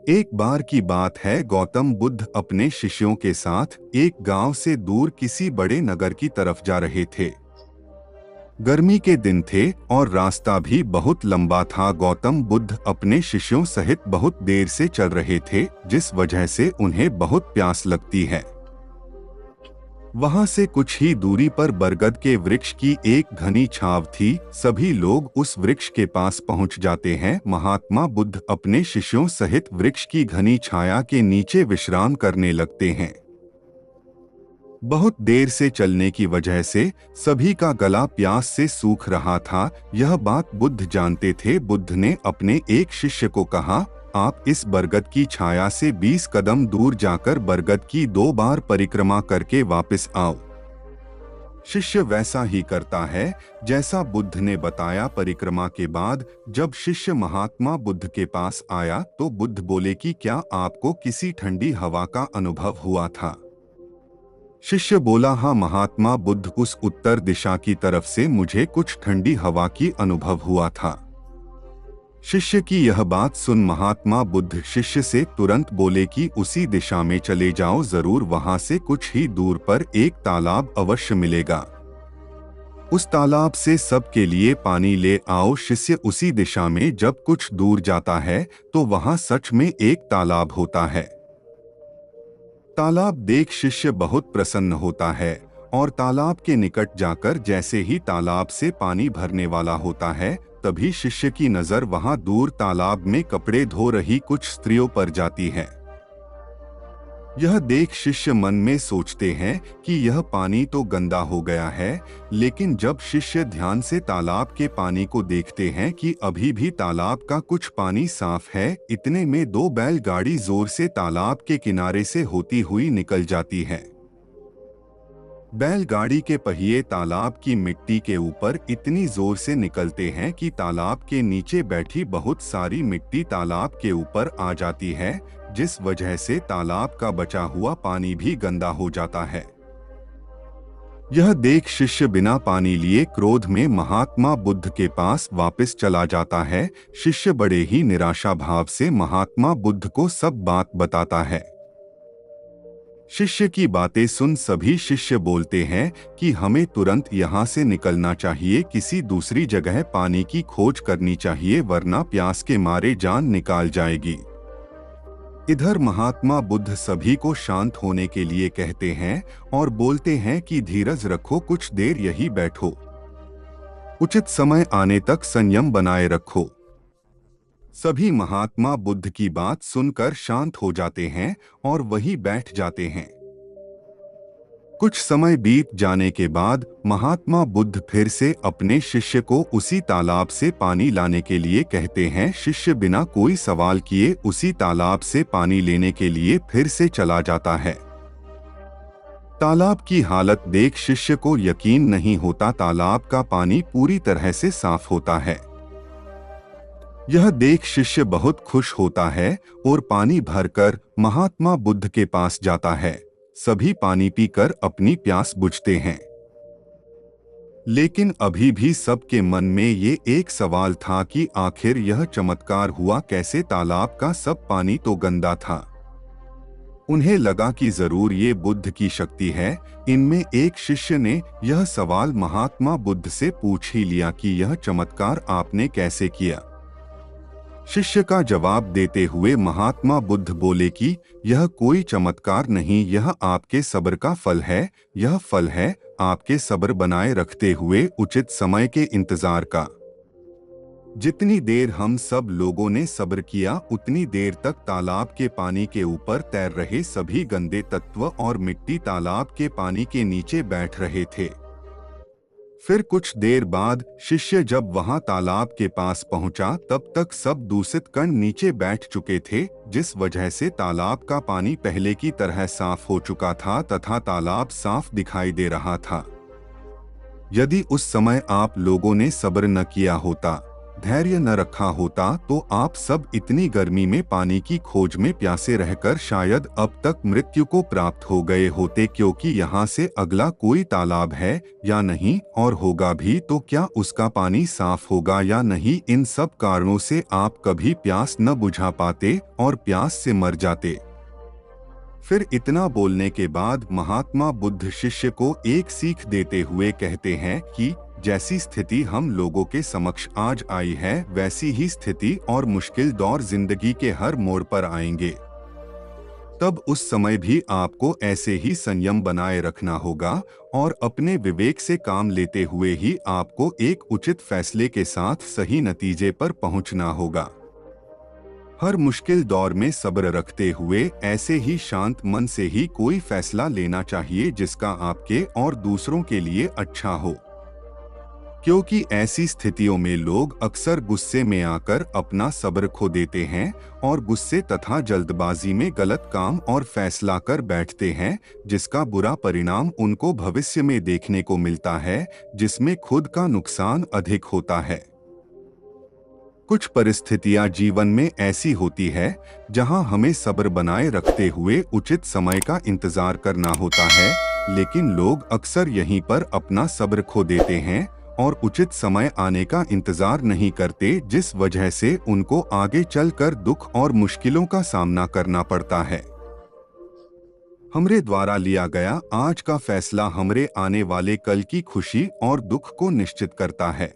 एक बार की बात है, गौतम बुद्ध अपने शिष्यों के साथ एक गांव से दूर किसी बड़े नगर की तरफ जा रहे थे। गर्मी के दिन थे और रास्ता भी बहुत लंबा था। गौतम बुद्ध अपने शिष्यों सहित बहुत देर से चल रहे थे, जिस वजह से उन्हें बहुत प्यास लगती है। वहां से कुछ ही दूरी पर बरगद के वृक्ष की एक घनी छाव थी। सभी लोग उस वृक्ष के पास पहुंच जाते हैं। महात्मा बुद्ध अपने शिष्यों सहित वृक्ष की घनी छाया के नीचे विश्राम करने लगते हैं। बहुत देर से चलने की वजह से सभी का गला प्यास से सूख रहा था। यह बात बुद्ध जानते थे। बुद्ध ने अपने एक शिष्य को कहा, आप इस बरगद की छाया से 20 कदम दूर जाकर बरगद की 2 बार परिक्रमा करके वापस आओ। शिष्य वैसा ही करता है जैसा बुद्ध ने बताया। परिक्रमा के बाद जब शिष्य महात्मा बुद्ध के पास आया तो बुद्ध बोले कि क्या आपको किसी ठंडी हवा का अनुभव हुआ था? शिष्य बोला, हाँ महात्मा बुद्ध, उस उत्तर दिशा की तरफ से मुझे कुछ ठंडी हवा की अनुभव हुआ था। शिष्य की यह बात सुन महात्मा बुद्ध शिष्य से तुरंत बोले कि उसी दिशा में चले जाओ, जरूर वहां से कुछ ही दूर पर एक तालाब अवश्य मिलेगा। उस तालाब से सबके लिए पानी ले आओ। शिष्य उसी दिशा में जब कुछ दूर जाता है तो वहां सच में एक तालाब होता है। तालाब देख शिष्य बहुत प्रसन्न होता है और तालाब के निकट जाकर जैसे ही तालाब से पानी भरने वाला होता है, तभी शिष्य की नजर वहां दूर तालाब में कपड़े धो रही कुछ स्त्रियों पर जाती है। यह देख शिष्य मन में सोचते हैं कि यह पानी तो गंदा हो गया है, लेकिन जब शिष्य ध्यान से तालाब के पानी को देखते हैं कि अभी भी तालाब का कुछ पानी साफ है, इतने में 2 बैलगाड़ी जोर से तालाब के किनारे से होती हुई निकल जाती है। बैलगाड़ी के पहिए तालाब की मिट्टी के ऊपर इतनी जोर से निकलते हैं कि तालाब के नीचे बैठी बहुत सारी मिट्टी तालाब के ऊपर आ जाती है, जिस वजह से तालाब का बचा हुआ पानी भी गंदा हो जाता है। यह देख शिष्य बिना पानी लिए क्रोध में महात्मा बुद्ध के पास वापस चला जाता है। शिष्य बड़े ही निराशा भाव से महात्मा बुद्ध को सब बात बताता है। शिष्य की बातें सुन सभी शिष्य बोलते हैं कि हमें तुरंत यहाँ से निकलना चाहिए, किसी दूसरी जगह पानी की खोज करनी चाहिए, वरना प्यास के मारे जान निकाल जाएगी। इधर महात्मा बुद्ध सभी को शांत होने के लिए कहते हैं और बोलते हैं कि धीरज रखो, कुछ देर यही बैठो, उचित समय आने तक संयम बनाए रखो। सभी महात्मा बुद्ध की बात सुनकर शांत हो जाते हैं और वहीं बैठ जाते हैं। कुछ समय बीत जाने के बाद महात्मा बुद्ध फिर से अपने शिष्य को उसी तालाब से पानी लाने के लिए कहते हैं। शिष्य बिना कोई सवाल किए उसी तालाब से पानी लेने के लिए फिर से चला जाता है। तालाब की हालत देख शिष्य को यकीन नहीं होता, तालाब का पानी पूरी तरह से साफ होता है। यह देख शिष्य बहुत खुश होता है और पानी भरकर महात्मा बुद्ध के पास जाता है। सभी पानी पीकर अपनी प्यास बुझते हैं, लेकिन अभी भी सबके मन में ये एक सवाल था कि आखिर यह चमत्कार हुआ कैसे? तालाब का सब पानी तो गंदा था। उन्हें लगा कि जरूर ये बुद्ध की शक्ति है। इनमें एक शिष्य ने यह सवाल महात्मा बुद्ध से पूछ ही लिया कि यह चमत्कार आपने कैसे किया? शिष्य का जवाब देते हुए महात्मा बुद्ध बोले कि यह कोई चमत्कार नहीं, यह आपके सब्र का फल है। यह फल है आपके सब्र बनाए रखते हुए उचित समय के इंतजार का। जितनी देर हम सब लोगों ने सब्र किया, उतनी देर तक तालाब के पानी के ऊपर तैर रहे सभी गंदे तत्व और मिट्टी तालाब के पानी के नीचे बैठ रहे थे। फिर कुछ देर बाद शिष्य जब वहां तालाब के पास पहुंचा, तब तक सब दूषित कण नीचे बैठ चुके थे, जिस वजह से तालाब का पानी पहले की तरह साफ हो चुका था तथा तालाब साफ दिखाई दे रहा था। यदि उस समय आप लोगों ने सब्र न किया होता धैर्य न रखा होता तो आप सब इतनी गर्मी में पानी की खोज में प्यासे रहकर शायद अब तक मृत्यु को प्राप्त हो गए होते, क्योंकि यहाँ से अगला कोई तालाब है या नहीं, और होगा भी तो क्या उसका पानी साफ होगा या नहीं। इन सब कारणों से आप कभी प्यास न बुझा पाते और प्यास से मर जाते। फिर इतना बोलने के बाद महात्मा बुद्ध शिष्य को एक सीख देते हुए कहते हैं कि जैसी स्थिति हम लोगों के समक्ष आज आई है, वैसी ही स्थिति और मुश्किल दौर जिंदगी के हर मोड़ पर आएंगे। तब उस समय भी आपको ऐसे ही संयम बनाए रखना होगा और अपने विवेक से काम लेते हुए ही आपको एक उचित फैसले के साथ सही नतीजे पर पहुंचना होगा। हर मुश्किल दौर में सब्र रखते हुए ऐसे ही शांत मन से ही कोई फैसला लेना चाहिए जिसका आपके और दूसरों के लिए अच्छा हो, क्योंकि ऐसी स्थितियों में लोग अक्सर गुस्से में आकर अपना सब्र खो देते हैं और गुस्से तथा जल्दबाजी में गलत काम और फैसला कर बैठते हैं, जिसका बुरा परिणाम उनको भविष्य में देखने को मिलता है, जिसमें खुद का नुकसान अधिक होता है। कुछ परिस्थितियां जीवन में ऐसी होती है जहां हमें सब्र बनाए रखते हुए उचित समय का इंतजार करना होता है, लेकिन लोग अक्सर यहीं पर अपना सब्र खो देते हैं और उचित समय आने का इंतजार नहीं करते, जिस वजह से उनको आगे चलकर दुख और मुश्किलों का सामना करना पड़ता है। हमरे द्वारा लिया गया आज का फैसला हमरे आने वाले कल की खुशी और दुख को निश्चित करता है।